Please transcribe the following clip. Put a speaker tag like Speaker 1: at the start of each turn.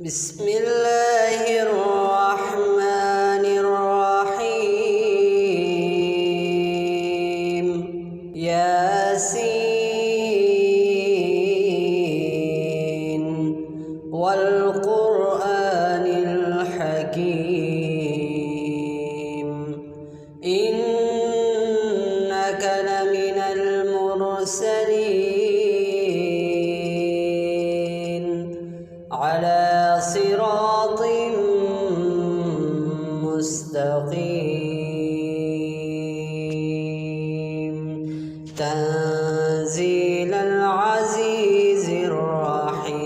Speaker 1: بسم الله الرحمن الرحيم. ياسين والقرآن الحكيم إنك لمن المرسلين على صراط مستقيم تنزيل العزيز الرحيم